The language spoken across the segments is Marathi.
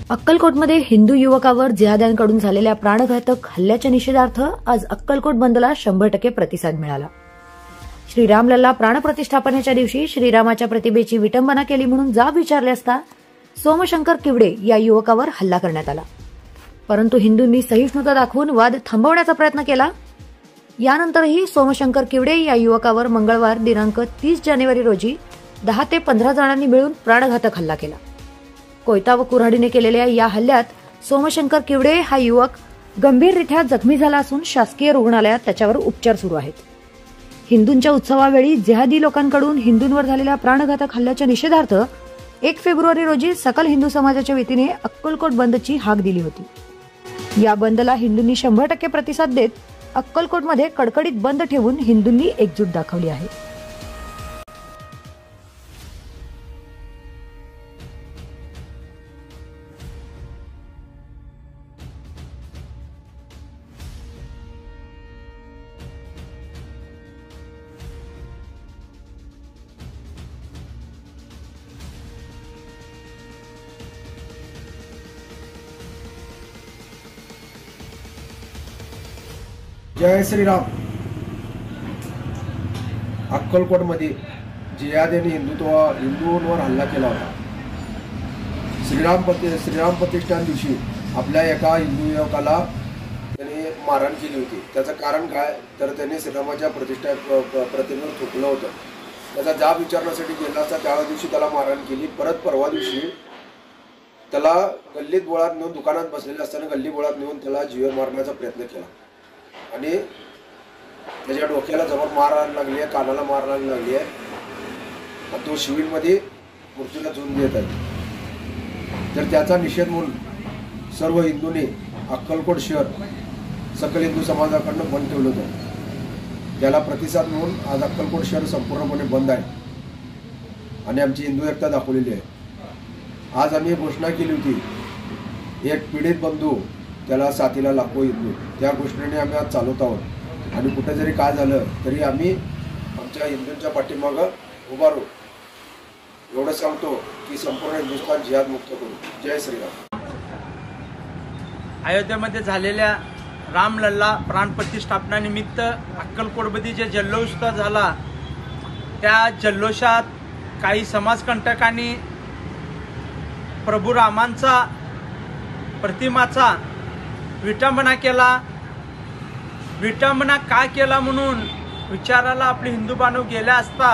अक्कलकोटमध्ये हिंदू युवकावर जिहाद्यांकडून झालेल्या प्राणघातक हल्ल्याच्या निषेधार्थ आज अक्कलकोट बंदला 100% प्रतिसाद मिळाला। श्रीरामलल्ला प्राणप्रतिष्ठापनेच्या दिवशी श्रीरामाच्या प्रतिमेची विटंबना केली म्हणून जाब विचारले असता सोमशंकर किवडे या युवकावर हल्ला करण्यात आला। परंतु हिंदूंनी सहिष्णुता दाखवून वाद थांबवण्याचा प्रयत्न केला। यानंतरही सोमशंकर किवडे या युवकावर मंगळवार दिनांक 30 जानेवारी रोजी 10 ते 15 जणांनी मिळून प्राणघातक हल्ला केला। कोयता व कुऱ्हाडीने केलेल्या या हल्ल्यात सोमशंकर किवडे हा युवक गंभीररित्या जखमी झाला असून शासकीय रुग्णालयात त्याच्यावर उपचार सुरू आहेत। हिंदूंच्या उत्सवावेळी जिहादी लोकांकडून हिंदूंवर झालेल्या प्राणघातक हल्ल्याच्या निषेधार्थ 1 फेब्रुवारी रोजी सकल हिंदू समाजाच्या वतीने अक्कलकोट बंदची हाक दिली होती। या बंदला हिंदूंनी 100% प्रतिसाद देत अक्कलकोटमध्ये कडकडीत बंद ठेवून हिंदूंनी एकजूट दाखवली आहे। जय श्रीराम। अक्कलकोटमध्ये जिहाद्यांनी हिंदूंवर हल्ला केला होता। श्रीराम प्रतिष्ठान दिवशी आपल्या एका हिंदू युवकाला त्यांनी मारहाण केली होती। त्याचं कारण काय तर त्यांनी श्रीरामाच्या प्रतिमेवर थुंकलं होतं। त्याचा जाब विचारण्यासाठी गेला असता त्या दिवशी त्याला मारहाण केली। परत परवा दिवशी त्याला गल्लीत बोळात नेऊन दुकानात बसलेले असताना गल्ली बोळात नेऊन त्याला जीवे मारण्याचा प्रयत्न केला आणि त्याच्या डोक्याला जबर मारहाण लागली आहे, कानाला मारहाण लागली आहे आणि तो सिव्हिलमध्ये मृत्यूला झुंज देत आहे। तर त्याचा निषेध म्हणून सर्व हिंदूंनी अक्कलकोट शहर सकल हिंदू समाजाकडून बंद ठेवलं होतं। त्याला प्रतिसाद म्हणून आज अक्कलकोट शहर संपूर्णपणे बंद आहे आणि आमची हिंदू एकता दाखवलेली आहे। आज आम्ही घोषणा केली होती, एक पीडित बंधू त्याला साथीला लाखो हिंदू, त्या घोषणेने आम्ही आज चालवत आहोत आणि कुठे जरी काय झालं तरी आम्ही आमच्या हिंदूंच्या पाठीमागं उभा राहू। एवढं सांगतो की संपूर्ण हिंदुस्थान जिहाद मुक्त करू। जय श्रीराम। अयोध्येमध्ये झालेल्या रामलल्ला प्राणप्रतिष्ठापनानिमित्त अक्कलकोटमध्ये जे जल्लोष झाला त्या जल्लोषात काही समाजकंटकांनी प्रभू रामांचा प्रतिमाचा विटंबना केला। विटंबना का केला म्हणून विचारायला आपले हिंदू बांधव गेले असता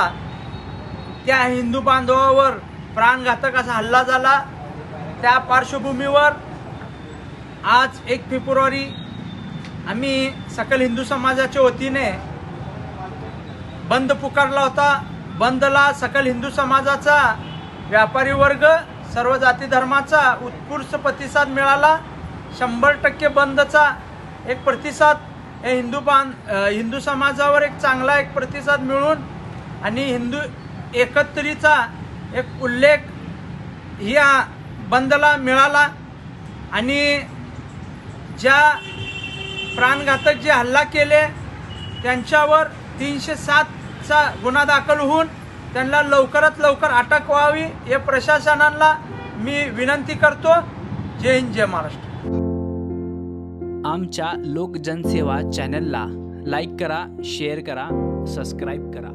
त्या हिंदू बांधवावर प्राणघातक असा हल्ला झाला। त्या पार्श्वभूमीवर आज 1 फेब्रुवारी आम्ही सकल हिंदू समाजाच्या वतीने बंद पुकारला होता। बंदला सकल हिंदू समाजाचा, व्यापारी वर्ग, सर्व जाती धर्माचा उत्स्फूर्त प्रतिसाद मिळाला। 100% बंदचा एक प्रतिसाद हिंदू समाजावर एक चांगला एक प्रतिसाद मिळून आणि हिंदू एकत्रीचा एक उल्लेख या बंदला मिळाला आणि ज्या प्राणघातक जे हल्ला केले त्यांच्यावर 307चा गुन्हा दाखल होऊन त्यांना लवकरात लवकर अटक व्हावी हे प्रशासनाला मी विनंती करतो। जय हिंद, जय महाराष्ट्र। आमच्या लोक जनसेवा चॅनलला लाईक करा, शेअर करा, सबस्क्राईब करा।